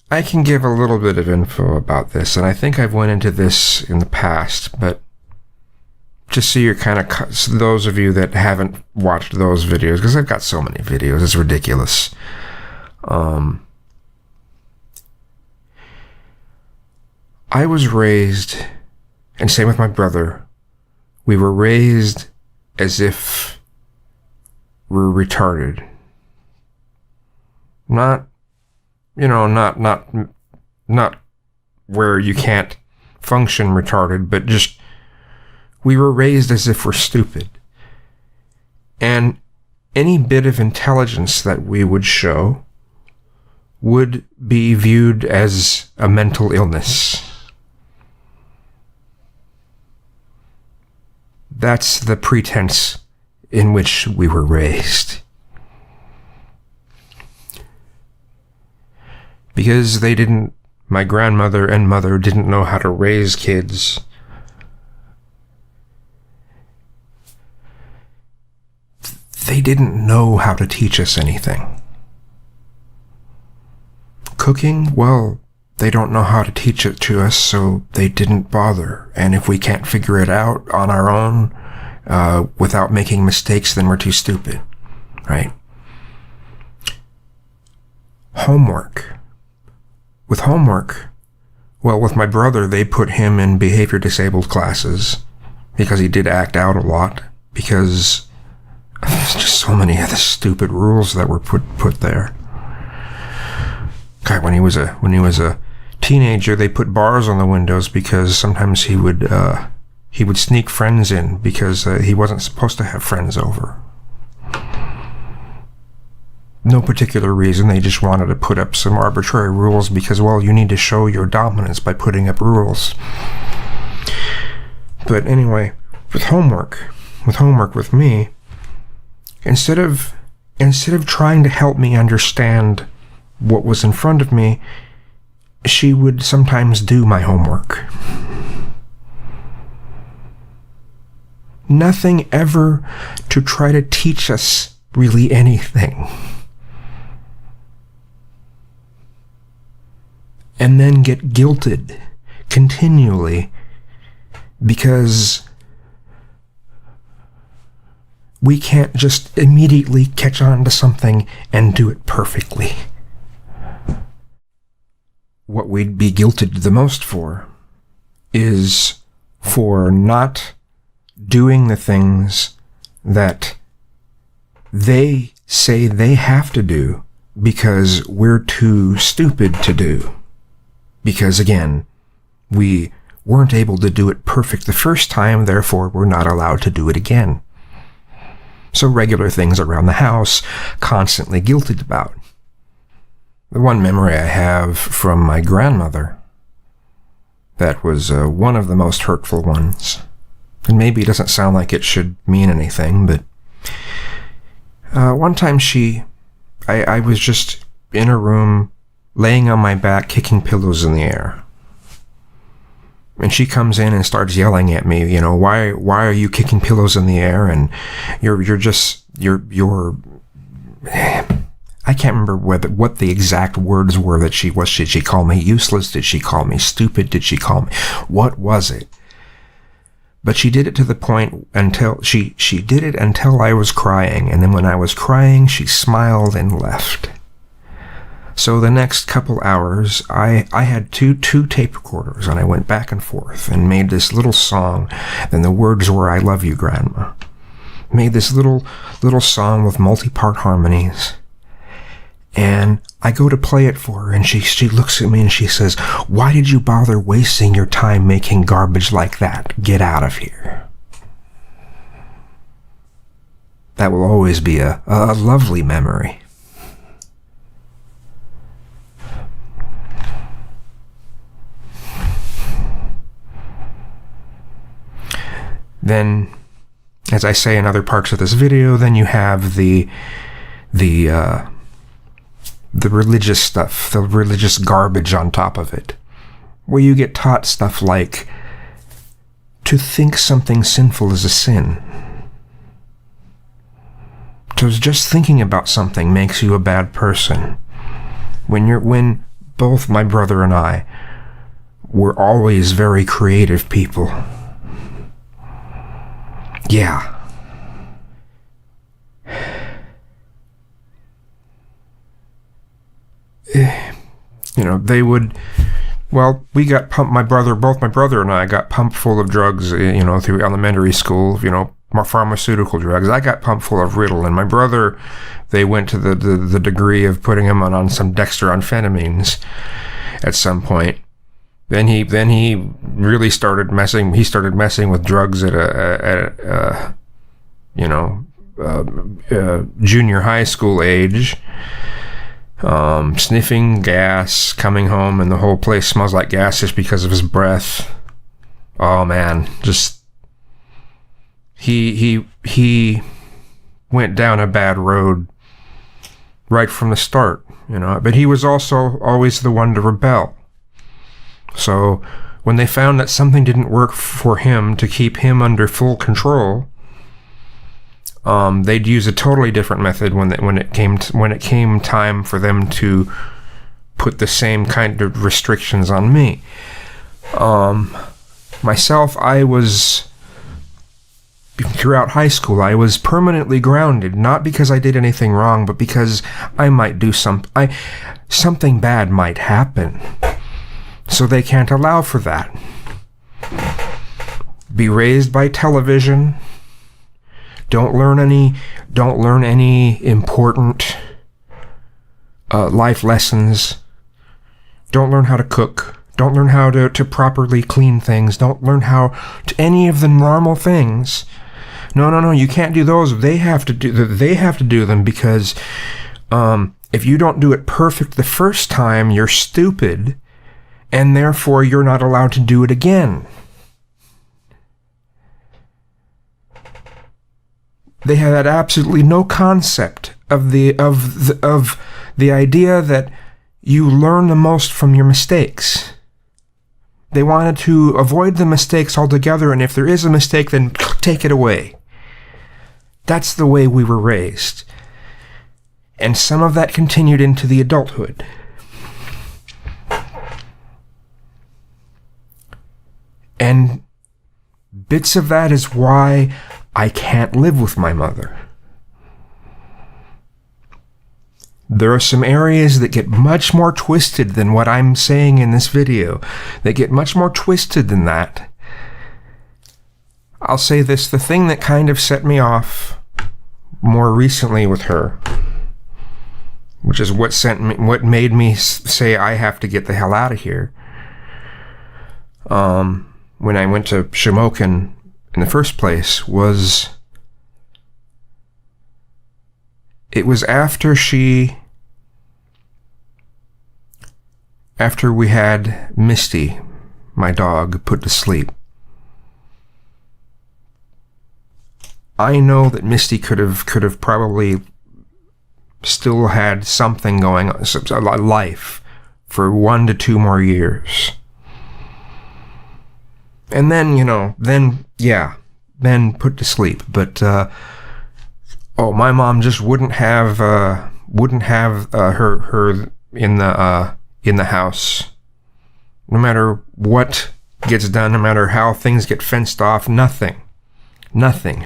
I can give a little bit of info about this, and I think I've went into this in the past, but just so you're kind of, so those of you that haven't watched those videos, because I've got so many videos, it's ridiculous. I was raised, and same with my brother, we were raised as if we're retarded. Not where you can't function retarded, but just we were raised as if we're stupid. And any bit of intelligence that we would show would be viewed as a mental illness. That's the pretense in which we were raised. Because my grandmother and mother didn't know how to raise kids. They didn't know how to teach us anything. Cooking, well, they don't know how to teach it to us, so they didn't bother. And if we can't figure it out on our own, without making mistakes, then we're too stupid, right? Homework. With homework, well, with my brother, they put him in behavior disabled classes because he did act out a lot, because there's just so many of the stupid rules that were put there. God, when he was a teenager, they put bars on the windows because sometimes he would sneak friends in because he wasn't supposed to have friends over. No particular reason, they just wanted to put up some arbitrary rules because, well, you need to show your dominance by putting up rules. But anyway, with homework with me, instead of trying to help me understand what was in front of me, she would sometimes do my homework. Nothing ever to try to teach us really anything. And then get guilted continually because we can't just immediately catch on to something and do it perfectly. What we'd be guilted the most for is for not doing the things that they say they have to do because we're too stupid to do. Because again, we weren't able to do it perfect the first time, therefore we're not allowed to do it again. So regular things around the house, constantly guilted about. The one memory I have from my grandmother, that was one of the most hurtful ones. And maybe it doesn't sound like it should mean anything, but one time I was just in a room, laying on my back, kicking pillows in the air. And she comes in and starts yelling at me, why are you kicking pillows in the air? And you're I can't remember what the exact words were that she was. Did she call me useless? Did she call me stupid? Did she call me, what was it? But she did it to the point until she did it until I was crying. And then when I was crying, she smiled and left. So the next couple hours, I had two tape recorders, and I went back and forth and made this little song. And the words were, "I love you, Grandma." Made this little song with multi-part harmonies. And I go to play it for her, and she looks at me and she says, "Why did you bother wasting your time making garbage like that? Get out of here." That will always be a lovely memory. Then, as I say in other parts of this video, then you have the religious stuff, the religious garbage on top of it, where you get taught stuff like to think something sinful is a sin. So just thinking about something makes you a bad person. When both my brother and I were always very creative people. Yeah. You know, they would, well, we got pumped, both my brother and I got pumped full of drugs, you know, through elementary school, you know, pharmaceutical drugs. I got pumped full of Ritalin. My brother, they went to the degree of putting him on some dextroamphetamines at some point. Then he really started messing with drugs at a junior high school age. Sniffing gas, coming home, and the whole place smells like gas just because of his breath. Oh man, just he went down a bad road right from the start, you know. But he was also always the one to rebel. So when they found that something didn't work for him to keep him under full control, they'd use a totally different method when it came time for them to put the same kind of restrictions on me. Myself, I was, throughout high school, I was permanently grounded, not because I did anything wrong, but because I might do something bad might happen. So they can't allow for that. Be raised by television. Don't learn any important life lessons. Don't learn how to cook. Don't learn how to properly clean things. Don't learn how to any of the normal things. No, you can't do those. They have to do them because if you don't do it perfect the first time, you're stupid, and therefore you're not allowed to do it again. They had absolutely no concept of the idea that you learn the most from your mistakes. They wanted to avoid the mistakes altogether, and if there is a mistake, then take it away. That's the way we were raised. And some of that continued into the adulthood. And bits of that is why I can't live with my mother. There are some areas that get much more twisted than what I'm saying in this video. They get much more twisted than that. I'll say this, the thing that kind of set me off more recently with her, which is what made me say I have to get the hell out of here. When I went to Shamokin in the first place was after we had Misty, my dog, put to sleep. I know that Misty could have probably still had something going on, a life, for 1 to 2 more years. And then, then put to sleep. But, my mom just wouldn't have her in the house. No matter what gets done, no matter how things get fenced off, nothing.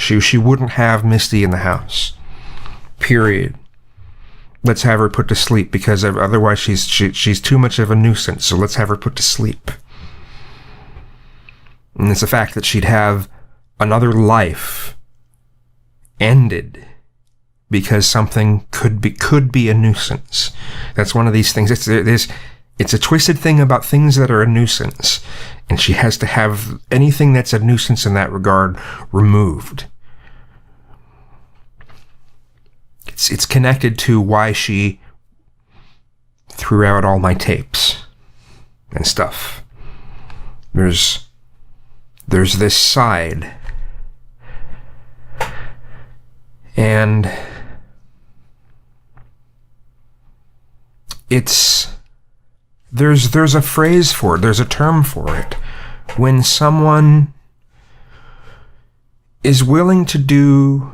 She wouldn't have Misty in the house. Period. Let's have her put to sleep, because otherwise she's too much of a nuisance, so let's have her put to sleep. And it's the fact that she'd have another life ended because something could be a nuisance. That's one of these things. It's a twisted thing about things that are a nuisance, and she has to have anything that's a nuisance in that regard removed. It's connected to why she threw out all my tapes and stuff. There's this side, and there's a phrase for it, there's a term for it, when someone is willing to do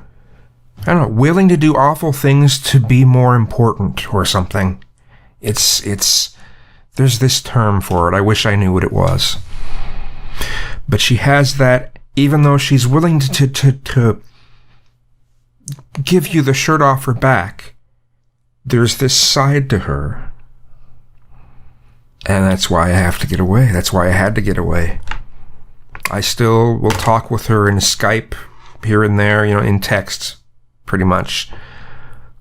awful things to be more important or something. It's There's this term for it. I wish I knew what it was. But she has that, even though she's willing to give you the shirt off her back, there's this side to her. And that's why I have to get away. That's why I had to get away. I still will talk with her in Skype here and there, in text, pretty much.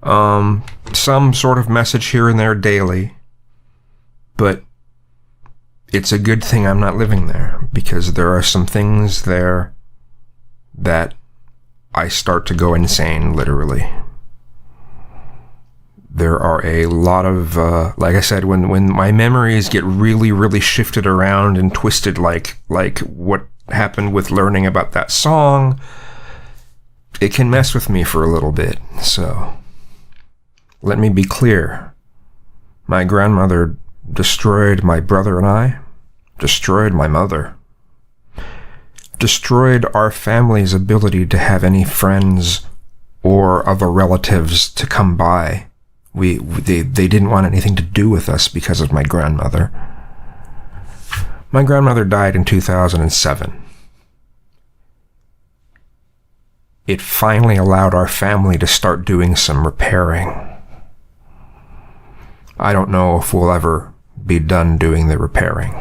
Some sort of message here and there daily. But it's a good thing I'm not living there, because there are some things there that I start to go insane, literally. There are a lot of, like I said, when my memories get really, really shifted around and twisted, like what happened with learning about that song, it can mess with me for a little bit. So, let me be clear. My grandmother destroyed my brother and I, destroyed my mother, destroyed our family's ability to have any friends or other relatives to come by. They didn't want anything to do with us because of my grandmother. My grandmother died in 2007. It finally allowed our family to start doing some repairing. I don't know if we'll ever be done doing the repairing.